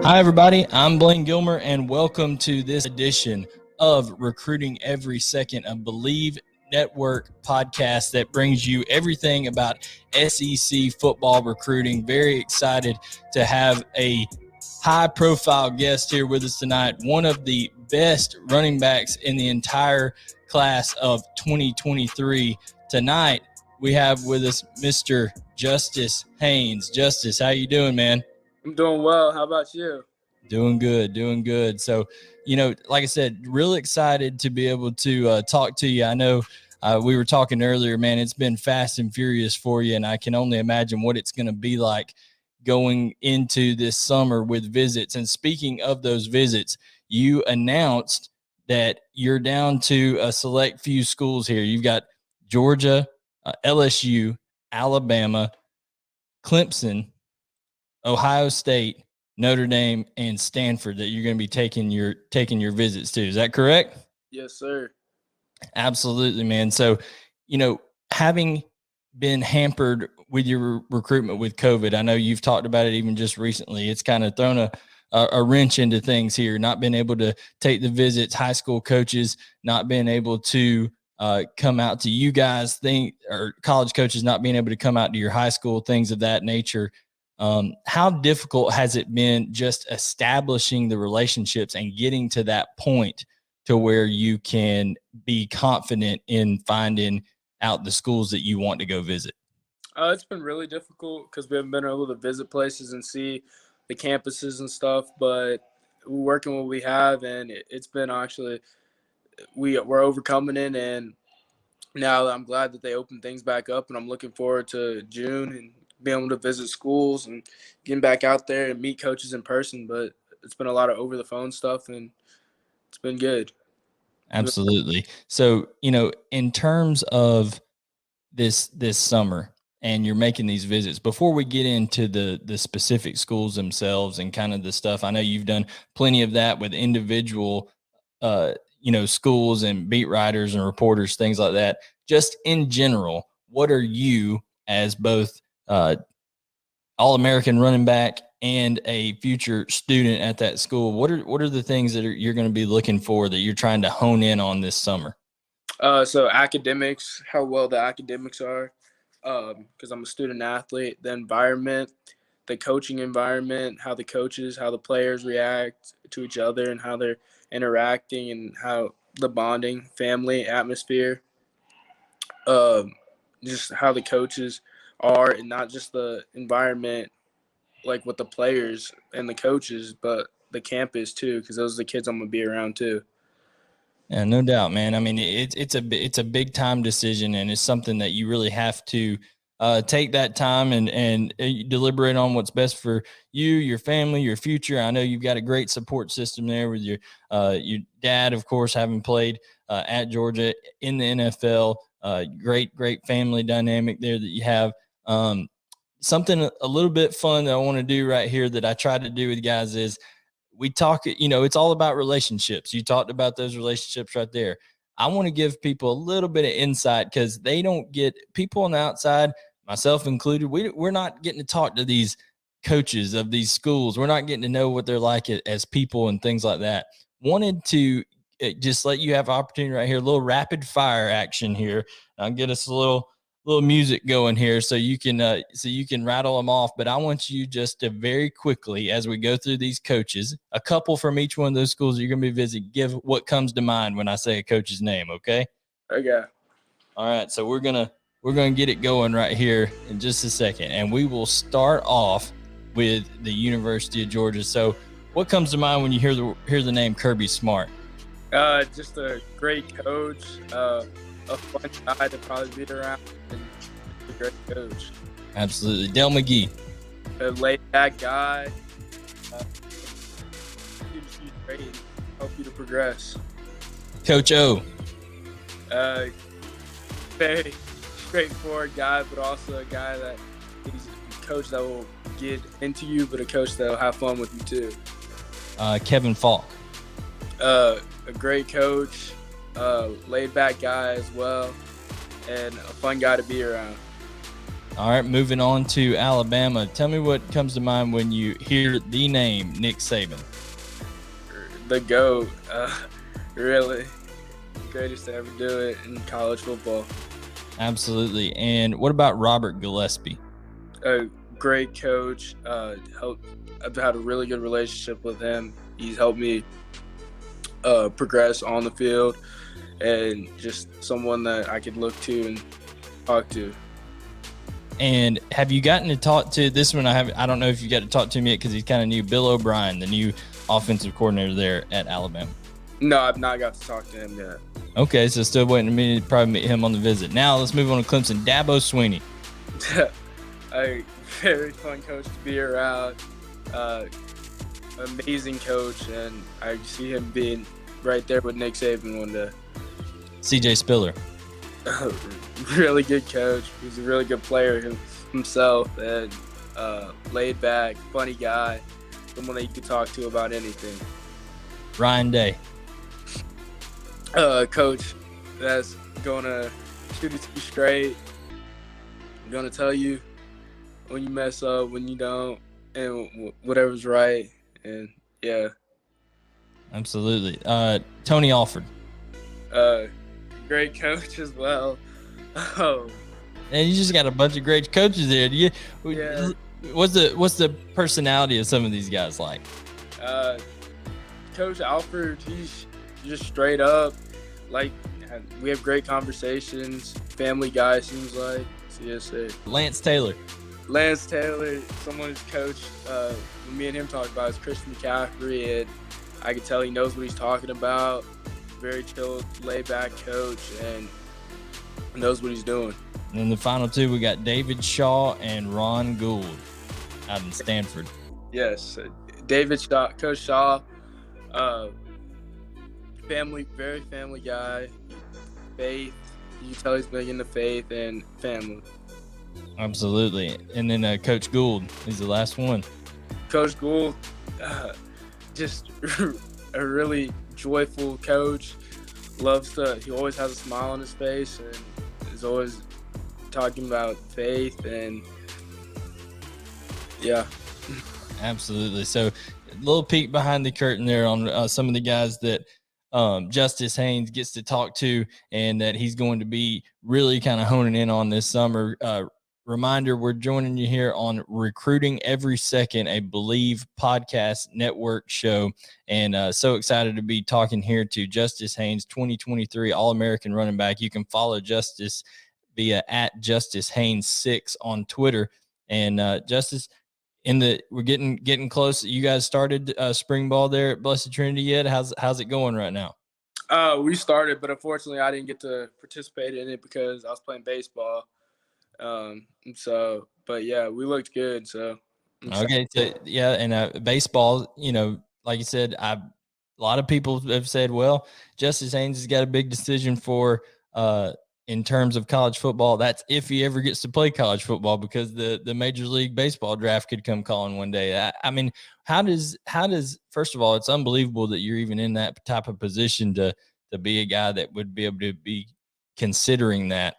Hi, everybody. I'm Blayne Gilmer, and welcome to this edition of Recruiting Every Second, a Bleav Network podcast that brings you everything about SEC football recruiting. Very excited to have a high-profile guest here with us tonight, one of the best running backs in the entire class of 2023. Tonight, we have with us Mr. Justice Haynes. Justice, how you doing, man? I'm doing well. How about you? Doing good. So, like I said, really excited to be able to talk to you. I know we were talking earlier, man, it's been fast and furious for you, and I can only imagine what it's going to be like going into this summer with visits. And speaking of those visits, you announced that you're down to a select few schools here. You've got Georgia, LSU, Alabama, Clemson, Ohio State, Notre Dame, and Stanford that you're going to be taking your visits to. Is that correct? Yes, sir. Absolutely, man. So, having been hampered with your recruitment with COVID, I know you've talked about it even just recently. It's kind of thrown a wrench into things here, not being able to take the visits, high school coaches not being able to come out to you guys, or college coaches not being able to come out to your high school, things of that nature. How difficult has it been just establishing the relationships and getting to that point to where you can be confident in finding out the schools that you want to go visit? It's been really difficult because we haven't been able to visit places and see the campuses and stuff, but we're working what we have, and it's been actually we're overcoming it, and now I'm glad that they opened things back up, and I'm looking forward to June and being able to visit schools and getting back out there and meet coaches in person. But it's been a lot of over the phone stuff, and it's been good. Absolutely. So, in terms of this summer and you're making these visits, before we get into the specific schools themselves and kind of the stuff, I know you've done plenty of that with individual, schools and beat writers and reporters, things like that. Just in general, what are you as both All-American running back and a future student at that school? What are the things that you're going to be looking for that you're trying to hone in on this summer? So academics, how well the academics are, because I'm a student athlete. The environment, the coaching environment, how the coaches, how the players react to each other, and how they're interacting, and how the bonding, family atmosphere, just how the coaches are, and not just the environment, like with the players and the coaches, but the campus too, because those are the kids I'm gonna be around too. Yeah, no doubt, man. I mean, it's a big time decision, and it's something that you really have to take that time and deliberate on what's best for you, your family, your future. I know you've got a great support system there with your dad, of course, having played at Georgia in the NFL. Great family dynamic there that you have. Something a little bit fun that I want to do right here that I try to do with guys is we talk, it's all about relationships. You talked about those relationships right there. I want to give people a little bit of insight because they don't get people on the outside, myself included. We're not getting to talk to these coaches of these schools. We're not getting to know what they're like as people and things like that. Wanted to just let you have opportunity right here, a little rapid fire action here. I'll get us a little music going here so you can rattle them off. But I want you just to very quickly, as we go through these coaches, a couple from each one of those schools you're going to be visiting, give what comes to mind when I say a coach's name. Okay. Okay. All right. So we're going to get it going right here in just a second. And we will start off with the University of Georgia. So what comes to mind when you hear the name Kirby Smart? Just a great coach, a fun guy to probably be around, and a great coach. Absolutely. Dale McGee. A laid-back guy. He's great. Help you to progress. Coach O. Very straightforward guy, but also a guy that he's a coach that will get into you, but a coach that will have fun with you too. Kevin Falk. A great coach, laid-back guy as well, and a fun guy to be around. All right, moving on to Alabama. Tell me what comes to mind when you hear the name Nick Saban. The GOAT, really greatest to ever do it in college football. Absolutely. And what about Robert Gillespie? A great coach. I've had a really good relationship with him. He's helped me progress on the field, and just someone that I could look to and talk to. And have you gotten to talk to this one? I don't know if you got to talk to him yet because he's kind of new. Bill O'Brien, the new offensive coordinator there at Alabama. No, I've not got to talk to him yet. Okay, so still waiting to meet, probably meet him on the visit. Now let's move on to Clemson. Dabo Swinney. A very fun coach to be around. Amazing coach, and I see him being right there with Nick Saban one day. CJ Spiller. Really good coach. He's a really good player himself, and laid back, funny guy, someone that you could talk to about anything. Ryan Day. Coach that's gonna shoot it to you straight. I'm gonna tell you when you mess up, when you don't, and whatever's right. And yeah, absolutely. Tony Alford. Great coach as well. Oh, and you just got a bunch of great coaches there. Yeah. What's the personality of some of these guys like? Coach Alford, he's just straight up. Like, we have great conversations. Family guy, seems like. CSA. Lance Taylor, someone who's coached. When me and him talk about is Christian McCaffrey, and I can tell he knows what he's talking about. Very chill, laid-back coach, and knows what he's doing. And then the final two, we got David Shaw and Ron Gould out in Stanford. Yes, David Shaw, Coach Shaw, very family guy. Faith, you can tell he's big into faith and family. Absolutely. And then Coach Gould is the last one. Coach Gould, just a really joyful coach. He always has a smile on his face and is always talking about faith, and yeah. Absolutely. So a little peek behind the curtain there on some of the guys that Justice Haynes gets to talk to, and that he's going to be really kind of honing in on this summer. Reminder, we're joining you here on Recruiting Every Second, a Bleav Podcast Network show. And so excited to be talking here to Justice Haynes, 2023 All-American running back. You can follow Justice via @JusticeHaynes6 on Twitter. And Justice, we're getting close. You guys started spring ball there at Blessed Trinity yet? How's it going right now? We started, but unfortunately I didn't get to participate in it because I was playing baseball. But yeah, we looked good. So okay, so yeah, and baseball, like you said, a lot of people have said, well, Justice Haynes has got a big decision for in terms of college football. That's if he ever gets to play college football, because the Major League Baseball draft could come calling one day. I mean, how does first of all, it's unbelievable that you're even in that type of position to be a guy that would be able to be considering that.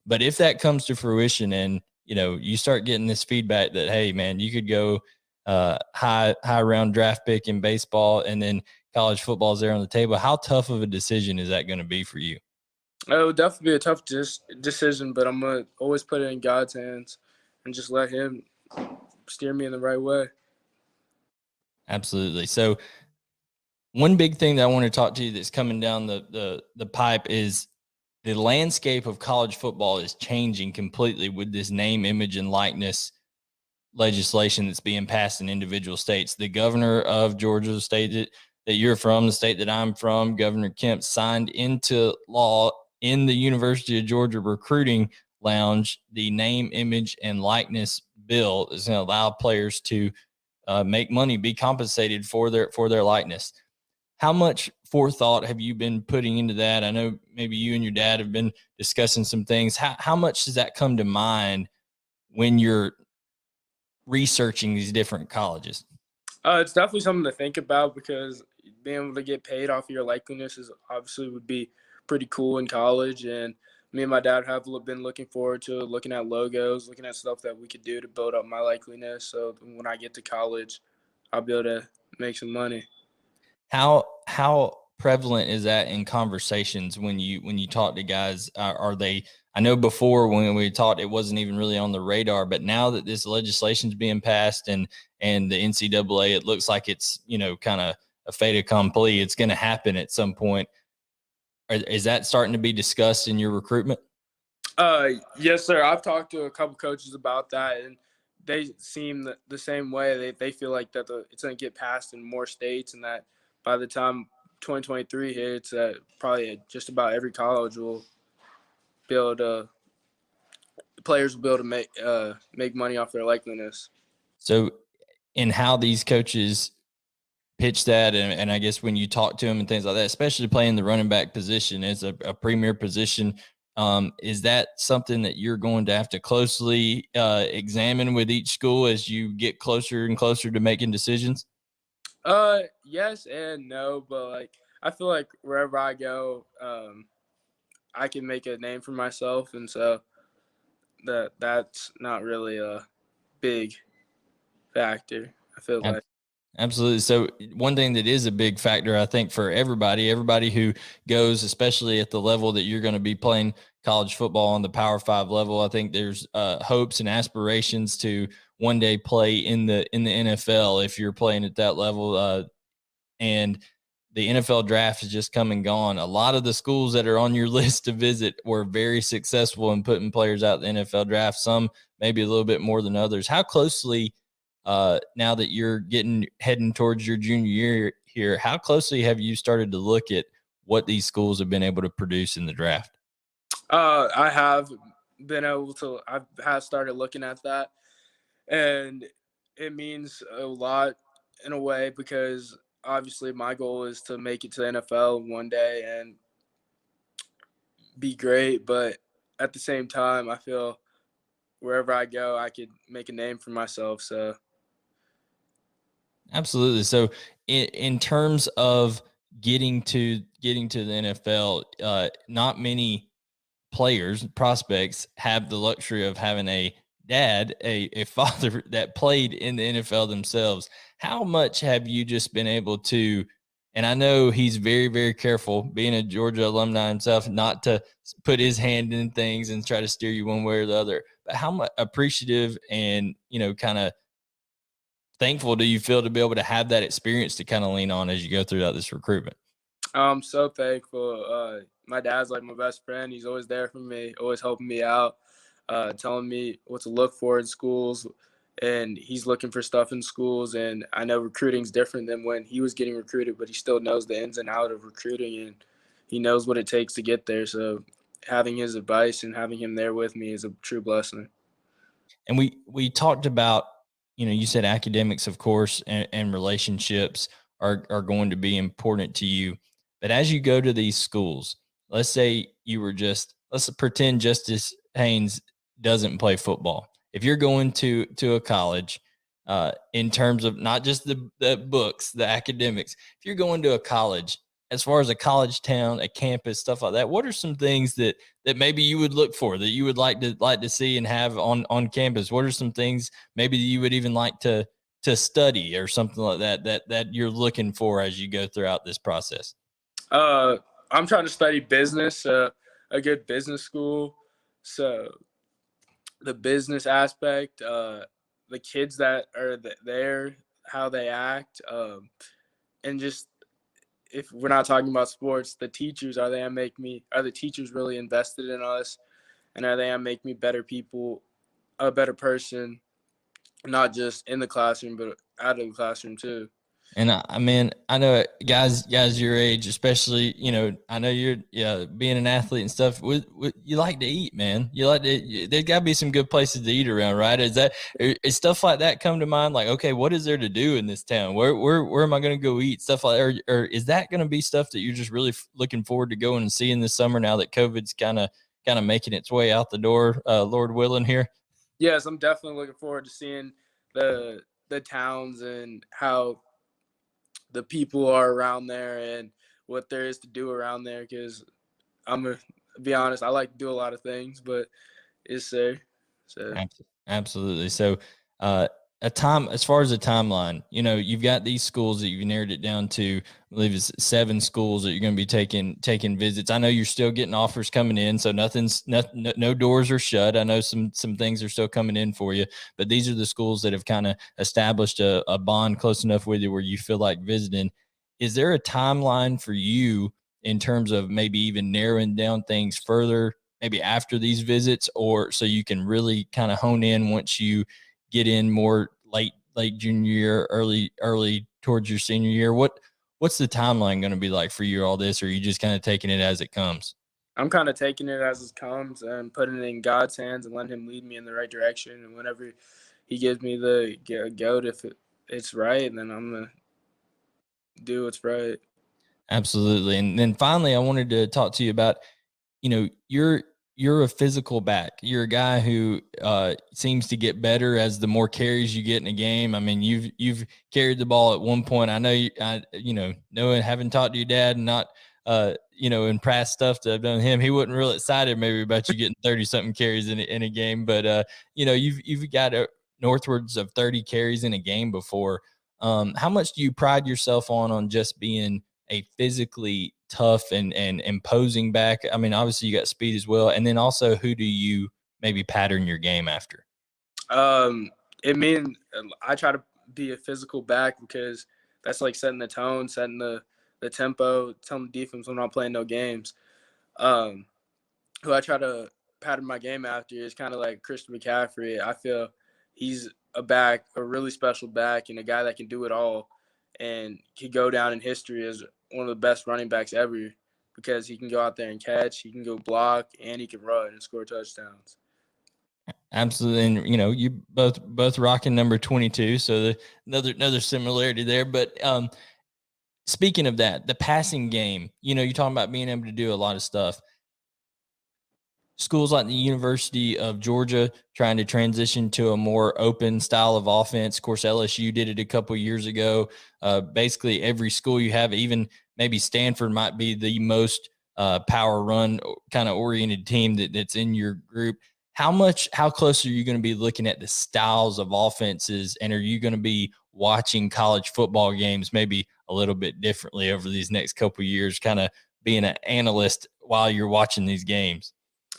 But if that comes to fruition and, you start getting this feedback that, hey, man, you could go high round draft pick in baseball and then college football is there on the table, how tough of a decision is that going to be for you? It would definitely be a tough decision, but I'm going to always put it in God's hands and just let him steer me in the right way. Absolutely. So one big thing that I want to talk to you that's coming down the pipe is the landscape of college football is changing completely with this name, image, and likeness legislation that's being passed in individual states. The governor of Georgia, the state that you're from, the state that I'm from, Governor Kemp, signed into law in the University of Georgia recruiting lounge the name, image, and likeness bill that's going to allow players to make money, be compensated for their likeness. How much forethought have you been putting into that? I know maybe you and your dad have been discussing some things. How much does that come to mind when you're researching these different colleges? It's definitely something to think about, because being able to get paid off of your likeness is obviously would be pretty cool in college, and me and my dad have been looking forward to looking at logos, looking at stuff that we could do to build up my likeliness. So when I get to college, I'll be able to make some money. How prevalent is that in conversations when you talk to guys? Are they? I know before when we talked, it wasn't even really on the radar, but now that this legislation's being passed and the NCAA, it looks like it's kind of a fait accompli. It's going to happen at some point. Is that starting to be discussed in your recruitment? Yes, sir. I've talked to a couple coaches about that, and they seem the same way. They feel like that it's going to get passed in more states, and that by the time 2023 hits, probably just about every college will be able to players will be able to make money off their likeliness. So, in how these coaches pitch that, and I guess when you talk to them and things like that, especially playing the running back position as a premier position, is that something that you're going to have to closely examine with each school as you get closer and closer to making decisions? Yes and no, but I feel like wherever I go, I can make a name for myself, and so that's not really a big factor. I feel like. Absolutely. So one thing that is a big factor, I think, for everybody who goes, especially at the level that you're going to be playing college football on the Power 5 level, I think there's hopes and aspirations to one day play in the NFL if you're playing at that level. And the NFL draft has just come and gone. A lot of the schools that are on your list to visit were very successful in putting players out in the NFL draft. Some maybe a little bit more than others. How closely, now that you're heading towards your junior year here, how closely have you started to look at what these schools have been able to produce in the draft? I have been able to. I have started looking at that, and it means a lot in a way because obviously my goal is to make it to the NFL one day and be great. But at the same time, I feel wherever I go, I could make a name for myself. So. Absolutely. So in terms of getting to the NFL, not many players, prospects have the luxury of having a dad, a father that played in the NFL themselves. How much have you just been able to, and I know he's very, very careful being a Georgia alumni himself, not to put his hand in things and try to steer you one way or the other, but how much appreciative and, kind of thankful do you feel to be able to have that experience to kind of lean on as you go throughout this recruitment? I'm so thankful. My dad's like my best friend. He's always there for me, always helping me out, telling me what to look for in schools. And he's looking for stuff in schools. And I know recruiting's different than when he was getting recruited, but he still knows the ins and outs of recruiting and he knows what it takes to get there. So having his advice and having him there with me is a true blessing. And we talked about, you said academics, of course, and relationships are going to be important to you. But as you go to these schools, let's say let's pretend Justice Haynes doesn't play football. If you're going to a college, in terms of not just the books, the academics, if you're going to a college, as far as a college town, a campus, stuff like that, what are some things that maybe you would look for, that you would like to see and have on campus? What are some things maybe you would even like to study or something like that you're looking for as you go throughout this process? I'm trying to study business, a good business school. So the business aspect, the kids that are there, how they act, and just if we're not talking about sports, the teachers, are the teachers really invested in us, and are they gonna make me better people, a better person, not just in the classroom but out of the classroom too. And I mean, I know guys your age, especially, I know you're, being an athlete and stuff. You like to eat, man. There's got to be some good places to eat around, right? Is stuff like that come to mind? Like, okay, what is there to do in this town? Where am I going to go eat? Stuff like that, or is that going to be stuff that you're just really looking forward to going and seeing this summer now that COVID's kind of making its way out the door, Lord willing here? Yes, I'm definitely looking forward to seeing the towns and how the people are around there and what there is to do around there, because I'm be honest, I like to do a lot of things, but yes, sir. So Absolutely. So, as far as a timeline, you've got these schools that you've narrowed it down to, I Bleav it's 7 schools that you're going to be taking visits. I know you're still getting offers coming in, so no doors are shut. I know some things are still coming in for you, but these are the schools that have kind of established a bond close enough with you where you feel like visiting. Is there a timeline for you in terms of maybe even narrowing down things further, maybe after these visits, or so you can really kind of hone in once you get in more late junior year, early towards your senior year? What's the timeline going to be like for you, all this, or are you just kind of taking it as it comes? I'm kind of taking it as it comes and putting it in God's hands and letting him lead me in the right direction. And whenever he gives me the goat, if it's right, then I'm going to do what's right. Absolutely. And then finally, I wanted to talk to you about, you're a physical back. You're a guy who seems to get better as the more carries you get in a game. I mean, you've carried the ball at one point. I know knowing, having talked to your dad and not in past stuff that I've done with him, he wasn't real excited maybe about you getting 30 something carries in a game, but you've got northwards of 30 carries in a game before. How much do you pride yourself on just being a physically tough and imposing back? I mean, obviously you got speed as well. And then also, who do you maybe pattern your game after? I try to be a physical back because that's like setting the tone, setting the tempo, telling the defense I'm not playing no games. Who I try to pattern my game after is kind of like Christian McCaffrey. I feel he's a really special back, and a guy that can do it all, and he go down in history as one of the best running backs ever because he can go out there and catch, he can go block, and he can run and score touchdowns. Absolutely. And you both rocking number 22, so another similarity there. But speaking of that, the passing game, you're talking about being able to do a lot of stuff. Schools like the University of Georgia trying to transition to a more open style of offense. Of course, LSU did it a couple of years ago. Basically, every school you have, even maybe Stanford might be the most power run kind of oriented team that's in your group. How close are you going to be looking at the styles of offenses, and are you going to be watching college football games maybe a little bit differently over these next couple of years, kind of being an analyst while you're watching these games?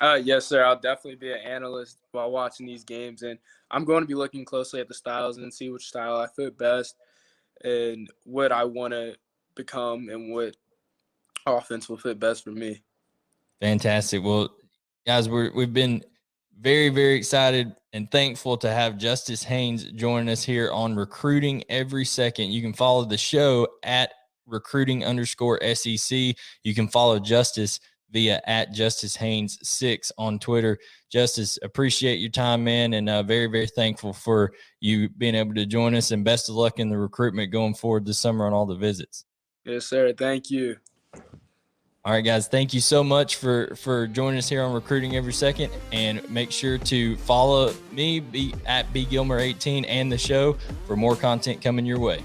Yes, sir. I'll definitely be an analyst while watching these games, and I'm going to be looking closely at the styles and see which style I fit best and what I want to become and what offense will fit best for me. Fantastic. Well, guys, we've been very, very excited and thankful to have Justice Haynes joining us here on Recruiting Every Second. You can follow the show at recruiting_SEC. You can follow Justice via at Justice Haynes 6 on Twitter. Justice, appreciate your time, man, and very, very thankful for you being able to join us, and best of luck in the recruitment going forward this summer on all the visits. Yes, sir. Thank you. All right, guys, thank you so much for joining us here on Recruiting Every Second, and make sure to follow me at Bgilmer18 and the show for more content coming your way.